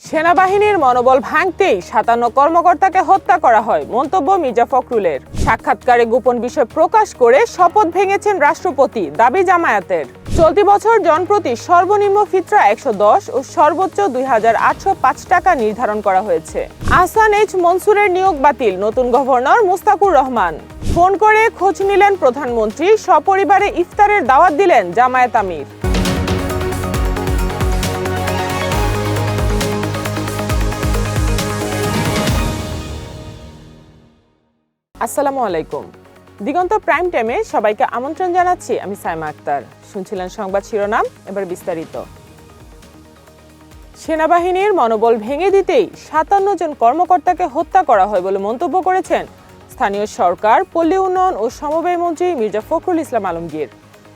সেনাবাহিনীর মনোবল ভাঙতেই ৫৭ কর্মকর্তাকে হত্যা করা হয়, মন্তব্য মির্জা ফখরুলের। সাক্ষাৎকারে গোপন বিষয় প্রকাশ করে শপথ ভেঙেছেন রাষ্ট্রপতি, দাবি জামায়াতের। চলতি বছর জনপ্রতি সর্বনিম্ন ফিতরা ১১০ ও সর্বোচ্চ ২,৮০৫ টাকা নির্ধারণ করা হয়েছে। আহসান এইচ মনসুরের নিয়োগ বাতিল, নতুন গভর্নর মুস্তাকুর রহমান। ফোন করে খোঁজ নিলেন প্রধানমন্ত্রী, সপরিবারে ইফতারের দাওয়াত দিলেন জামায়াত আমির। আসসালামু আলাইকুম। দিগন্ত প্রাইম টাইমে সবাইকে আমন্ত্রণ জানাচ্ছি, আমি সাইমা আক্তার। শুনছিলেন সংবাদ শিরোনাম, এবার বিস্তারিত। সেনাবাহিনীর মনোবল ভেঙে দিতেই ৫৭ জন কর্মকর্তাকে হত্যা করা হয় বলে মন্তব্য করেছেন স্থানীয় সরকার, পল্লী উন্নয়ন ও সমবায় মন্ত্রী মির্জা ফখরুল ইসলাম আলমগীর।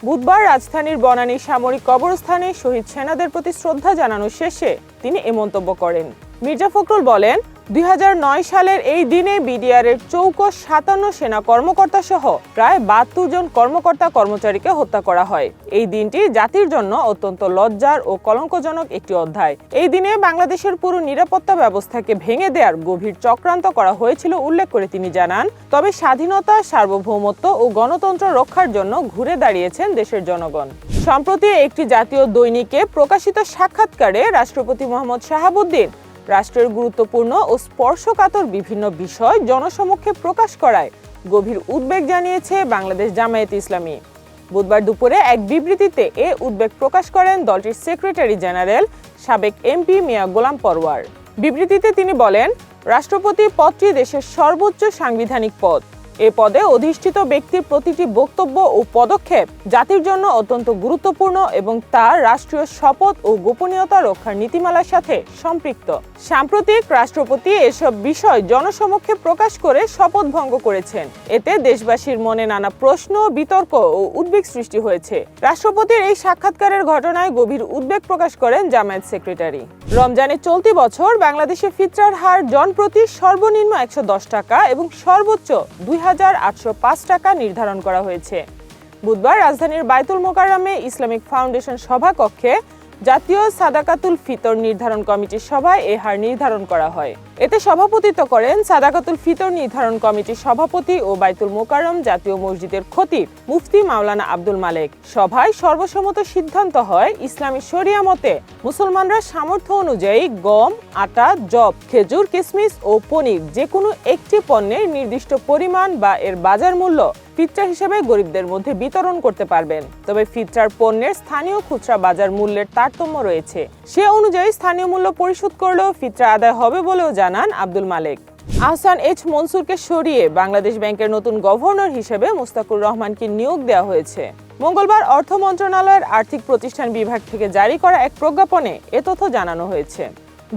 বুধবার রাজধানীর বনানী সামরিক কবরস্থানে শহীদ সেনাদের প্রতি শ্রদ্ধা জানানো শেষে তিনি এ মন্তব্য করেন। মির্জা ফখরুল বলেন, ২০০৯ সালের এই দিনে বিডিআরের চৌকস ৫৭ সেনা কর্মকর্তা সহ প্রায় ৭২ জন কর্মকর্তা কর্মচারীকে হত্যা করা হয়। এই দিনটি জাতির জন্য অত্যন্ত লজ্জার ও কলঙ্কজনক একটি অধ্যায়। এই দিনে বাংলাদেশের পুরো নিরাপত্তা ব্যবস্থাকে ভেঙে দেওয়ার গভীর চক্রান্ত করা হয়েছিল উল্লেখ করে তিনি জানান, তবে স্বাধীনতা, সার্বভৌমত্ব ও গণতন্ত্র রক্ষার জন্য ঘুরে দাঁড়িয়েছেন দেশের জনগণ। সম্প্রতি একটি জাতীয় দৈনিকে প্রকাশিত সাক্ষাৎকারে রাষ্ট্রপতি মোহাম্মদ শাহাবুদ্দিন রাষ্ট্রের গুরুত্বপূর্ণ ও স্পর্শকাতর বিভিন্ন বিষয় জনসমক্ষে প্রকাশ করায় গভীর উদ্বেগ জানিয়েছে বাংলাদেশ জামায়াতে ইসলামী। বুধবার দুপুরে এক বিবৃতিতে এ উদ্বেগ প্রকাশ করেন দলটির সেক্রেটারি জেনারেল, সাবেক এমপি মিয়া গোলাম পরওয়ার। বিবৃতিতে তিনি বলেন, রাষ্ট্রপতি পদটি দেশের সর্বোচ্চ সাংবিধানিক পদ। এ পদে অধিষ্ঠিত ব্যক্তির প্রতিটি বক্তব্য ও পদক্ষেপ জাতির জন্য অত্যন্ত গুরুত্বপূর্ণ এবং তার রাষ্ট্রীয় শপথ ও গোপনীয়তা রক্ষার নীতিমালার সাথে সম্পৃক্ত। সাম্প্রতিক রাষ্ট্রপতি এসব বিষয় জনসমক্ষে প্রকাশ করে শপথ ভঙ্গ করেছেন। এতে দেশবাসীর মনে নানা প্রশ্ন, বিতর্ক ও উদ্বেগ সৃষ্টি হয়েছে। রাষ্ট্রপতির এই সাক্ষাৎকারের ঘটনায় গভীর উদ্বেগ প্রকাশ করেন জামায়াত সেক্রেটারি। রমজানের চলতি বছর বাংলাদেশে ফিতরার হার জনপ্রতি সর্বনিম্ন ১১০ টাকা এবং সর্বোচ্চ ২,৮০৫ টাকা নির্ধারণ করা হয়েছে। বুধবার রাজধানীর বায়তুল মোকাররমে ইসলামিক ফাউন্ডেশন সভাকক্ষে জাতীয় সাদাকাতুল ফিতর নির্ধারণ কমিটির সভায় এ হার নির্ধারণ করা হয়। এতে সভাপতিত্ব করেন সাদাকাতুল ফিতর নির্ধারণ কমিটির সভাপতি ও বায়তুল মোকাররম জাতীয় মসজিদের খতিব মুফতি মাওলানা আব্দুল মালেক। সভায় সর্বসম্মত সিদ্ধান্ত হয়, ইসলামী শরিয়া মতে মুসলমানরা সামর্থ্য অনুযায়ী গম, আটা, যব, খেজুর, কিসমিস ও পনির যে কোনো একটি পণ্যের নির্দিষ্ট পরিমাণ বা এর বাজার মূল্য ফিতরা হিসেবে গরিবদের মধ্যে বিতরণ করতে পারবেন। তবে ফিতরার পণ্যের স্থানীয় খুচরা বাজার মূল্যের তারতম্য রয়েছে। সে অনুযায়ী স্থানীয় মূল্য পরিশোধ করলেও ফিতরা আদায় হবে বলেও জানান আব্দুল মালেক। আহসান এইচ মনসুরকে সরিয়ে বাংলাদেশ ব্যাংকের নতুন গভর্নর হিসেবে মুস্তাকুর রহমানকে নিয়োগ দেওয়া হয়েছে। মঙ্গলবার অর্থ মন্ত্রণালয়ের আর্থিক প্রতিষ্ঠান বিভাগ থেকে জারি করা এক প্রজ্ঞাপনে এ তথ্য জানানো হয়েছে।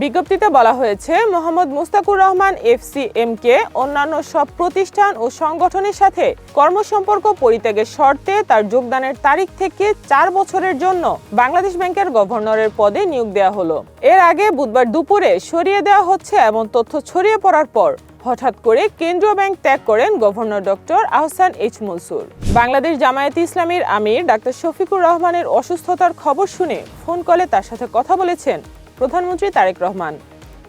বিজ্ঞপ্তিতে বলা হয়েছে, মোহাম্মদ মুস্তাকুর রহমান FCMকে অন্যান্য সব প্রতিষ্ঠান ও সংগঠনের সাথে কর্মসম্পর্ক পরিত্যাগের শর্তে তার যোগদানের তারিখ থেকে ৪ বছরের জন্য বাংলাদেশ ব্যাংকের গভর্নরের পদে নিয়োগ দেওয়া হলো। এর আগে বুধবার দুপুরে সরিয়ে দেওয়া হচ্ছে এমন তথ্য ছড়িয়ে পড়ার পর হঠাৎ করে কেন্দ্রীয় ব্যাংক ত্যাগ করেন governor doctor Ahsan H Mansur. Bangladesh জামায়াতে ইসলামীর আমির ডাক্তার শফিকুর রহমানের অসুস্থতার খবর শুনে ফোন কলে তার সাথে কথা বলেছেন প্রধানমন্ত্রী তারেক রহমান।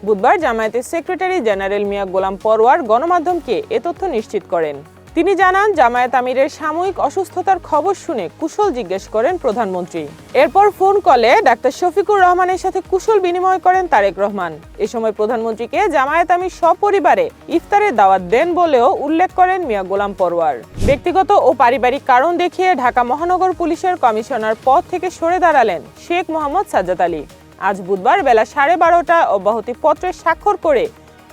বুধবার জামায়াতের সেক্রেটারি জেনারেল মিয়া গোলাম পরওয়ার গণমাধ্যমকে এ তথ্য নিশ্চিত করেন। তিনি জানান, জামায়াত আমিরের সাময়িক অসুস্থতার খবর শুনে কুশল জিজ্ঞেস করেন প্রধানমন্ত্রী। এরপর ফোন কলে ডাক্তার শফিকুর রহমানের সাথে কুশল বিনিময় করেন তারেক রহমান। এ সময় প্রধানমন্ত্রীকে জামায়াত আমির সপরিবারে ইফতারের দাওয়াত দেন বলেও উল্লেখ করেন মিয়া গোলাম পরওয়ার। ব্যক্তিগত ও পারিবারিক কারণ দেখিয়ে ঢাকা মহানগর পুলিশের কমিশনার পদ থেকে সরে দাঁড়ালেন শেখ মোহাম্মদ সাজ্জাদ আলী। আজ বুধবার বেলা 12:30টায় অব্যাহতি পত্রে স্বাক্ষর করে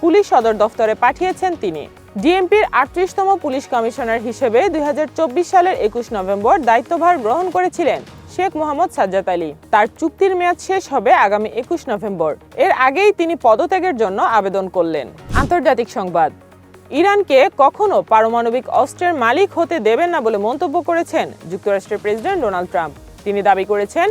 পুলিশ সদর দফতরে পাঠিয়েছেন তিনি। ডিএমপির 38তম পুলিশ কমিশনার হিসেবে 2024 সালের 21 নভেম্বর দায়িত্বভার গ্রহণ করেছিলেন শেখ মোহাম্মদ সাজ্জাদ আলী। তার চুক্তির মেয়াদ শেষ হবে আগামী 21 নভেম্বর। এর আগেই তিনি পদত্যাগের জন্য আবেদন করলেন। আন্তর্জাতিক সংবাদ। ইরানকে কখনো পারমাণবিক অস্ত্রের মালিক হতে দেবেন না বলে মন্তব্য করেছেন যুক্তরাষ্ট্রের প্রেসিডেন্ট ডোনাল্ড ট্রাম্প। তিনি দাবি করেছেন,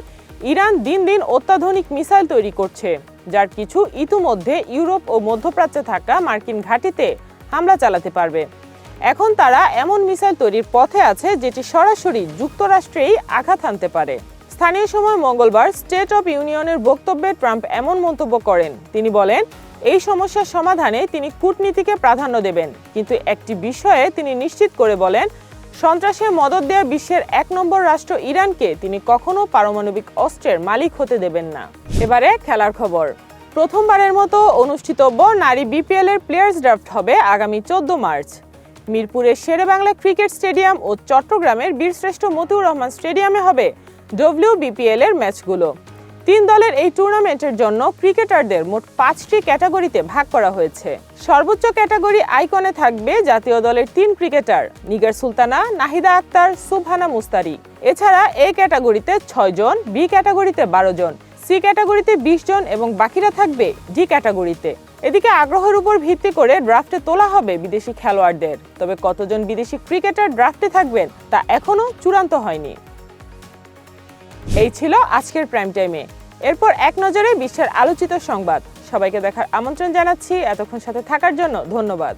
ইরান দিন দিন অত্যাধুনিক মিসাইল তৈরি করছে, যার কিছু ইতিমধ্যে ইউরোপ ও মধ্যপ্রাচ্যে থাকা মার্কিন ঘাঁটিতে হামলা চালাতে পারবে। এখন তারা এমন মিসাইল তৈরির পথে আছে যেটি সরাসরি যুক্তরাষ্ট্রেই আঘাত হানতে পারে। স্থানীয় সময় মঙ্গলবার স্টেট অব ইউনিয়নের বক্তব্যে ট্রাম্প এমন মন্তব্য করেন। তিনি বলেন, এই সমস্যার সমাধানে তিনি কূটনীতিকে প্রাধান্য দেবেন, কিন্তু একটি বিষয়ে তিনি নিশ্চিত করে বলেন, সন্ত্রাসে মদদ দেয়া বিশ্বের 1 নম্বর রাষ্ট্র ইরানকে তিনি কখনো পারমাণবিক অস্ত্রের মালিক হতে দেবেন না। এবারে খেলার খবর। প্রথমবারের মতো অনুষ্ঠিতব্য নারী বিপিএল এর প্লেয়ার্স ড্রাফট হবে আগামী 14 মার্চ। মিরপুরের শেরেবাংলা ক্রিকেট স্টেডিয়াম ও চট্টগ্রামের বীরশ্রেষ্ঠ মতিউর রহমান স্টেডিয়ামে হবে WBPL এর ম্যাচগুলো। 3 দলের এই টুর্নামেন্টের জন্য ক্রিকেটারদের মোট 5টি ক্যাটাগরিতে ভাগ করা হয়েছে। সর্বোচ্চ ক্যাটাগরি আইকনে থাকবে জাতীয় দলের 3 ক্রিকেটার নিগার সুলতানা, নাহিদা আক্তার, সুবহানা মুস্তারি। এছাড়া এ ক্যাটাগরিতে 6 জন, বি ক্যাটাগরিতে 12 জন, সি ক্যাটাগরিতে 20 জন এবং বাকিরা থাকবে ডি ক্যাটাগরিতে। এদিকে আগ্রহের উপর ভিত্তি করে ড্রাফটে তোলা হবে বিদেশি খেলোয়াড়দের। তবে কতজন বিদেশি ক্রিকেটার ড্রাফটে থাকবেন তা এখনো চূড়ান্ত হয়নি। এই ছিল আজকের প্রাইম টাইমে। এরপর এক নজরে বিশ্বের আলোচিত সংবাদ। সবাইকে দেখার আমন্ত্রণ জানাচ্ছি। এতক্ষণ সাথে থাকার জন্য ধন্যবাদ।